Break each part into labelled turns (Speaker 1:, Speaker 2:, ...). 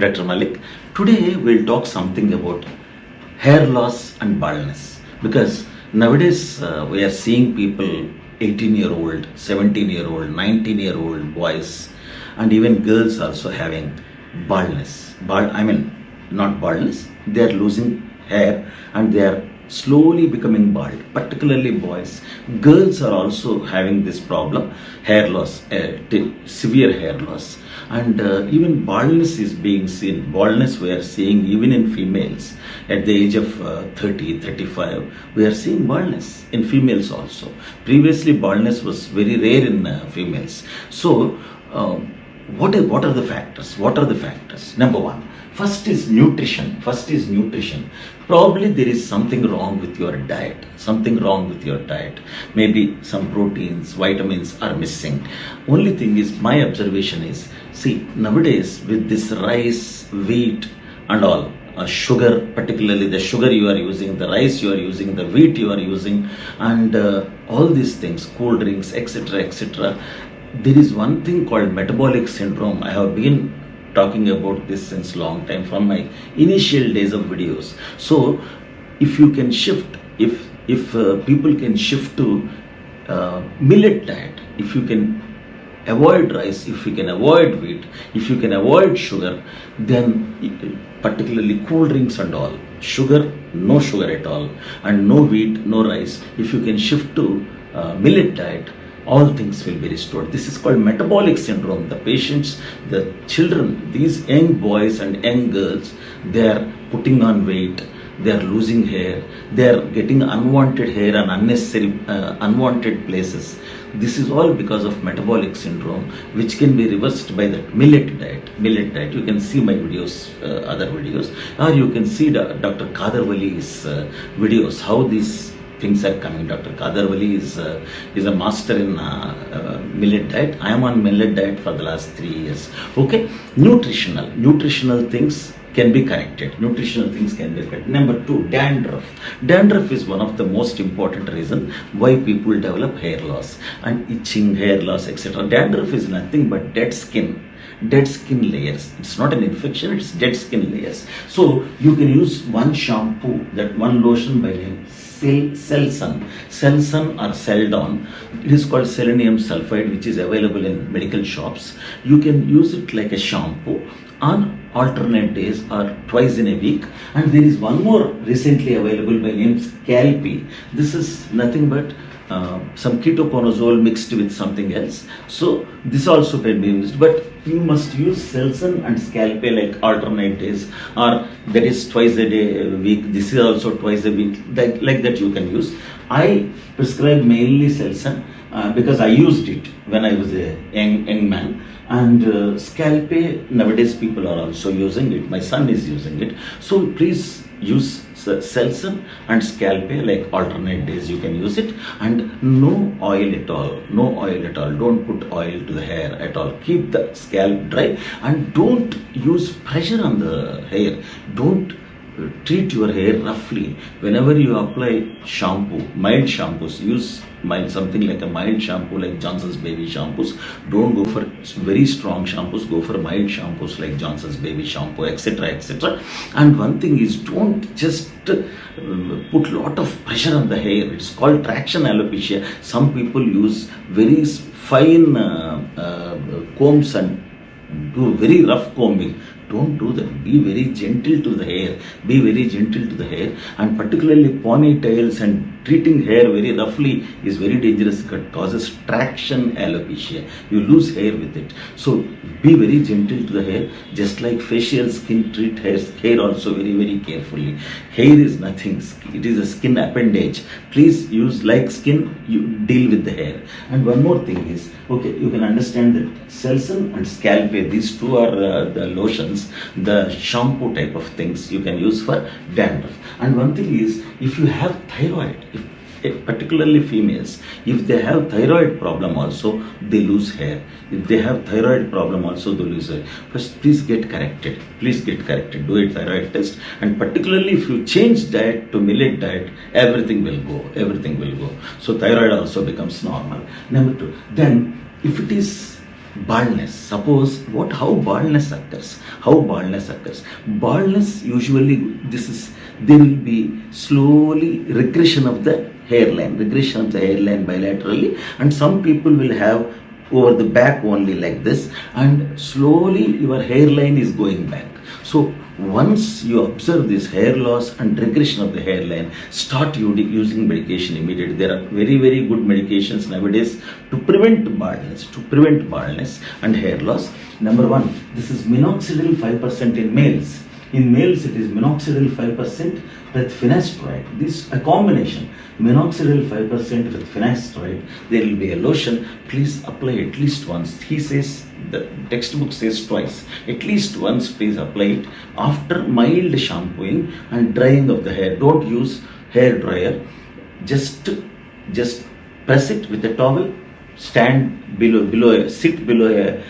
Speaker 1: Dr. Malik. Today we'll talk something about hair loss and baldness, because nowadays we are seeing people 18-year-old, 17-year-old, 19-year-old boys and even girls also having baldness. Not baldness, they are losing hair and they are slowly becoming bald, particularly boys. Girls are also having this problem, hair loss, severe hair loss. And even baldness is being seen. Baldness we are seeing even in females at the age of 30, 35. We are seeing baldness in females also. Previously baldness was very rare in females. So what are the factors? What are the factors? Number one, first is nutrition. Probably there is something wrong with your diet. Maybe some proteins, vitamins are missing. Only thing is, my observation is, see, nowadays with this rice, wheat and all, sugar, particularly the sugar you are using, the rice you are using, the wheat you are using, and all these things, cool drinks, etc. There is one thing called metabolic syndrome. I have been talking about this since long time, from my initial days of videos. So if you can shift, if people can shift to millet diet, if you can avoid rice, if you can avoid wheat, if you can avoid sugar, then particularly cool drinks and all, no sugar at all, and no wheat, no rice, if you can shift to millet diet, all things will be restored. This is called metabolic syndrome. The patients, the children, these young boys and young girls, they are putting on weight, they are losing hair, they are getting unwanted hair and unnecessary unwanted places. This is all because of metabolic syndrome, which can be reversed by the millet diet. You can see my videos, other videos, or you can see Dr. Kader Wali's videos, how these things are coming. Dr. Kader Wali is a master in millet diet. I am on millet diet for the last 3 years. Okay, nutritional things can be corrected. Number two, dandruff. Dandruff is one of the most important reason why people develop hair loss and itching, hair loss, etc. Dandruff is nothing but dead skin layers. It's not an infection, it's dead skin layers. So you can use one shampoo, that one lotion by name Selsun or Seldon. It is called selenium sulfide, which is available in medical shops. You can use it like a shampoo on alternate days or twice in a week. And there is one more recently available by name Scalpe. This is nothing but some ketoconazole mixed with something else. So this also can be used, but you must use Selsun and Scalpe like alternate days, or that is twice a day, a week. This is also twice a week, like that you can use. I prescribe mainly Selsun because I used it when I was a young man. And Scalpe, nowadays people are also using it. My son is using it. So please use Selsun and Scalpe like alternate days. You can use it, and no oil at all. Don't put oil to the hair at all. Keep the scalp dry and don't use pressure on the hair. Don't treat your hair roughly. Whenever you apply shampoo, mild shampoos, use something like a mild shampoo like Johnson's Baby shampoos. Don't go for very strong shampoos, go for mild shampoos like Johnson's Baby shampoo, etc. And one thing is, don't just put lot of pressure on the hair. It's called traction alopecia. Some people use very fine combs and do very rough combing. Don't do that. Be very gentle to the hair. And particularly ponytails and treating hair very roughly is very dangerous. It causes traction alopecia. You lose hair with it. So be very gentle to the hair. Just like facial skin, treat hair also very carefully. Hair is nothing. It is a skin appendage. Please use like skin, you deal with the hair. And one more thing is, okay, you can understand that Selsun and Scalpe, these two are the lotions, the shampoo type of things you can use for dandruff. And one thing is, if you have thyroid, particularly females, if they have thyroid problem also, they lose hair. If they have thyroid problem also, they lose hair. First, please get corrected. Do a thyroid test. And particularly if you change diet to millet diet, everything will go. So thyroid also becomes normal. Number two, then if it is Baldness. Suppose how baldness occurs. How baldness occurs. Baldness usually, there will be slowly regression of the hairline bilaterally, and some people will have over the back only like this, and slowly your hairline is going back. So once you observe this hair loss and regression of the hairline, start using medication immediately. There are very, very good medications nowadays to prevent baldness and hair loss. Number one, this is minoxidil 5% in males. In males, it is minoxidil 5% with finasteride. This a combination. Minoxidil 5% with finasteride. There will be a lotion. Please apply at least once. He says, the textbook says twice. At least once, please apply it after mild shampooing and drying of the hair. Don't use hair dryer. Just press it with a towel. Stand sit below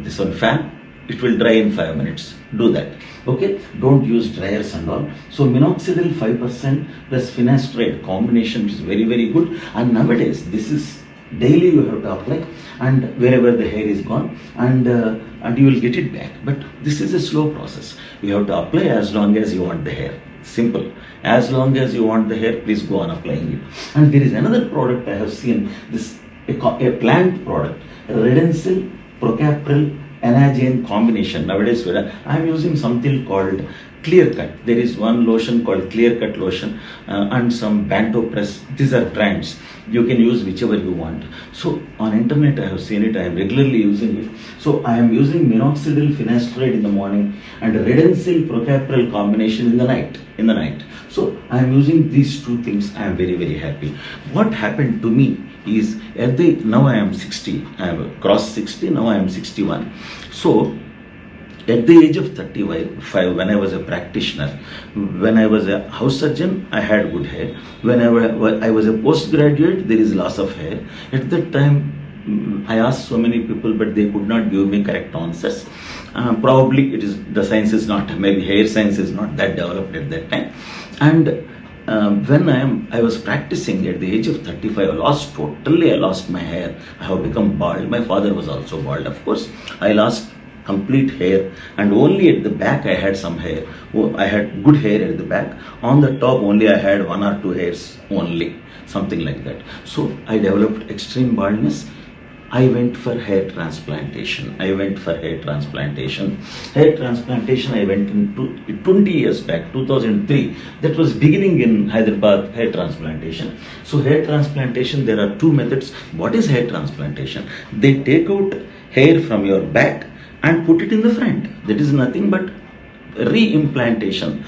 Speaker 1: this one fan. It will dry in 5 minutes. Do that. Okay, don't use dryers and all. So minoxidil 5% plus finasteride combination is very, very good. And nowadays, this is daily you have to apply, and wherever the hair is gone, and you will get it back. But this is a slow process. You have to apply as long as you want the hair. Simple. As long as you want the hair, please go on applying it. And there is another product I have seen. This a plant product, Redensil Procapril Anagene combination. Nowadays, I am using something called Clear Cut. There is one lotion called Clear Cut lotion and some Banto Press. These are brands. You can use whichever you want. So on internet, I have seen it. I am regularly using it. So I am using minoxidil finasteride in the morning and Redensil Procapril combination in the night. So I am using these two things. I am very, very happy. What happened to me is now I am 60. I have crossed 60. Now I am 61. So at the age of 35, when I was a practitioner, when I was a house surgeon, I had good hair. When I was a postgraduate, there is loss of hair. At that time, I asked so many people, but they could not give me correct answers. Probably the science is not, maybe hair science is not that developed at that time. And when I was practicing at the age of 35, I lost my hair. I have become bald. My father was also bald, of course. I lost complete hair, and only at the back I had some hair. I had good hair at the back. On the top only I had 1 or 2 hairs only, something like that. So I developed extreme baldness. I went for hair transplantation. Hair transplantation I went into 20 years back, 2003. That was beginning in Hyderabad, hair transplantation. So hair transplantation, there are 2 methods. What is hair transplantation? They take out hair from your back and put it in the front. That is nothing but reimplantation.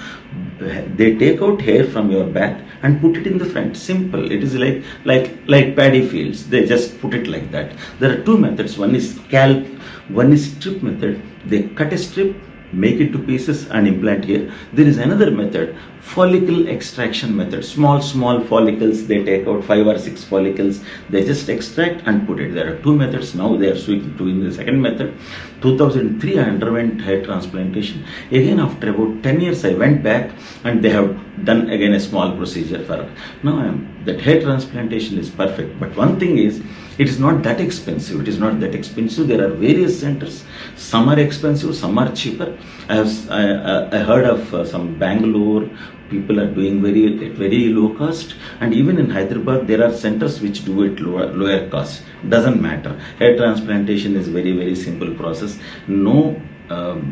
Speaker 1: They take out hair from your back and put it in the front. Simple. It is like paddy fields. They just put it like that. There are 2 methods. One is scalp, one is strip method. They cut a strip, make it to pieces and implant here. There is another method, follicle extraction method. Small follicles, they take out 5 or 6 follicles, they just extract and put it. There are 2 methods. Now they are switching to in the second method. 2003 I underwent hair transplantation. Again after about 10 years I went back and they have done again a small procedure for it. Now that hair transplantation is perfect. But one thing is, it is not that expensive. There are various centers. Some are expensive, some are cheaper. I heard of some Bangalore. People are doing very low cost, and even in Hyderabad there are centers which do it lower cost. Doesn't matter. Hair transplantation is very simple process. No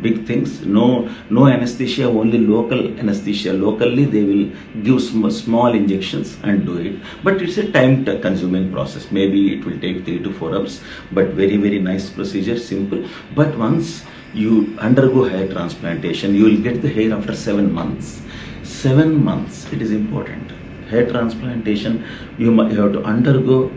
Speaker 1: big things, no anesthesia, only local anesthesia. Locally they will give small injections and do it, but it's a time consuming process. Maybe it will take 3 to 4 hours, but very nice procedure, simple. But once you undergo hair transplantation, you will get the hair after 7 months. 7 months, it is important. Hair transplantation, you have to undergo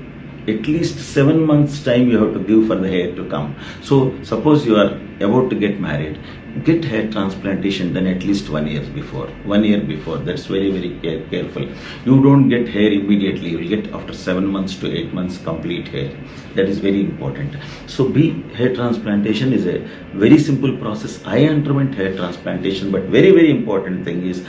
Speaker 1: at least 7 months time you have to give for the hair to come. So suppose you are about to get married, get hair transplantation done at least 1 year before. That's very careful. You don't get hair immediately. You will get after 7 months to 8 months complete hair. That is very important. So hair transplantation is a very simple process. I underwent hair transplantation, but very important thing is,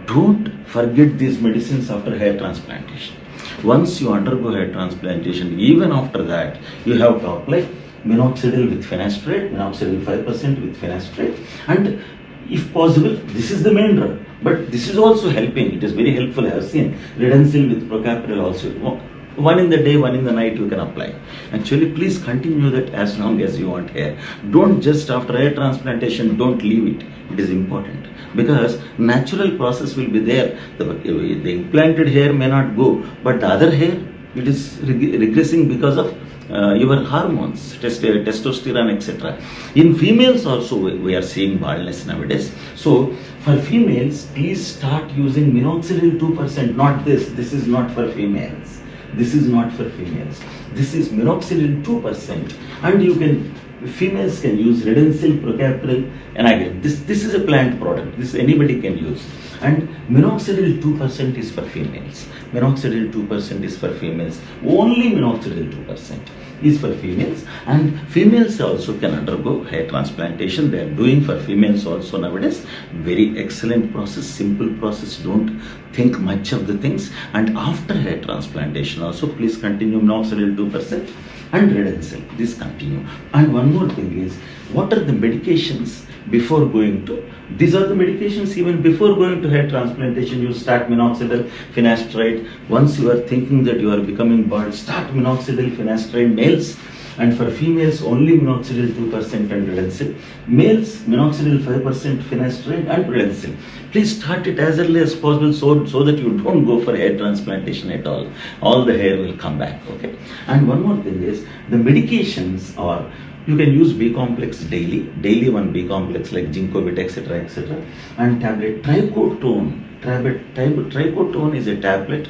Speaker 1: don't forget these medicines after hair transplantation. Once you undergo hair transplantation, even after that, you have to apply minoxidil with finasteride, minoxidil 5% with finasteride, and if possible, this is the main drug, but this is also helping. It is very helpful. I have seen Redensil with Procapril also. One in the day, one in the night you can apply. Actually, please continue that as long as you want hair. Don't just after hair transplantation, don't leave it. It is important because natural process will be there. The implanted hair may not go, but the other hair, it is regressing because of your hormones, testosterone, etc. In females also we are seeing baldness nowadays. So for females, please start using minoxidil 2%, not this. This is not for females. This is not for females. This is minoxidil 2%, and you can, females can use Redensil, Procapril, and again, this is a plant product. This anybody can use. And minoxidil 2% is for females. Minoxidil 2% is for females. Only minoxidil 2% is for females. And females also can undergo hair transplantation. They are doing for females also nowadays. Very excellent process, simple process. Don't think much of the things. And after hair transplantation also, please continue minoxidil 2% and Redensil. This continue. And one more thing is, what are the medications before going to? These are the medications even before going to hair transplantation. You start minoxidil, finasteride. Once you are thinking that you are becoming bald, start minoxidil, finasteride. Males, and for females only minoxidil 2% and Redensil. Males minoxidil 5%, finasteride and Redensil. Please start it as early as possible so that you don't go for hair transplantation at all. All the hair will come back. Okay. And one more thing is, the medications are, you can use B complex daily one B complex like Ginkgo, etc. And tablet Tricotone. Tricotone is a tablet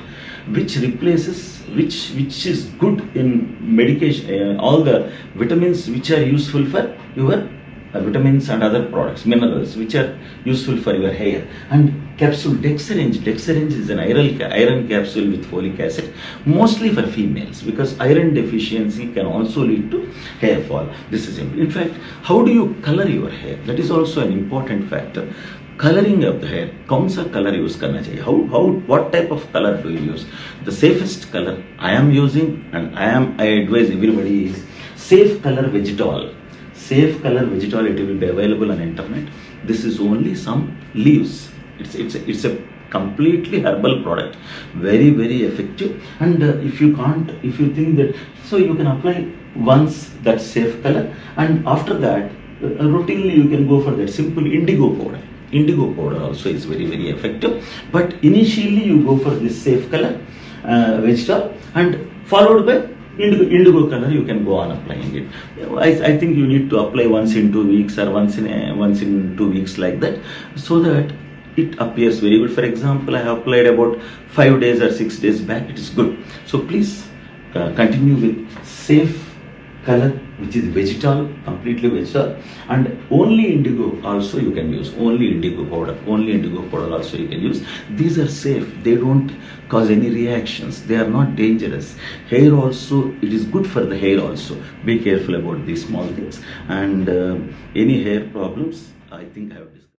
Speaker 1: which replaces, which is good in medication, all the vitamins which are useful for your vitamins and other products, minerals which are useful for your hair. And capsule Dexarange is an iron capsule with folic acid, mostly for females, because iron deficiency can also lead to hair fall. This is in fact, how do you color your hair? That is also an important factor. Coloring of the hair, कौन सा color use करना चाहिए? What type of color do you use? The safest color I am using, and I advise everybody, is Safe Color Vegetol. Safe Color Vegetol, it will be available on internet. This is only some leaves. It's a completely herbal product, very effective. And if you think that, so you can apply once that safe color, and after that routinely you can go for that simple indigo powder. Indigo powder also is very effective, but initially you go for this safe color vegetable, and followed by indigo color. You can go on applying it. I think you need to apply once in 2 weeks or once in 2 weeks, like that, so that it appears very good. For example, I have applied about 5 days or 6 days back. It is good. So please continue with Safe Color, which is vegetal, completely vegetal, and only indigo also you can use. Only indigo powder also you can use. These are safe. They don't cause any reactions. They are not dangerous. Hair also, it is good for the hair also. Be careful about these small things. And any hair problems, I think I have discussed.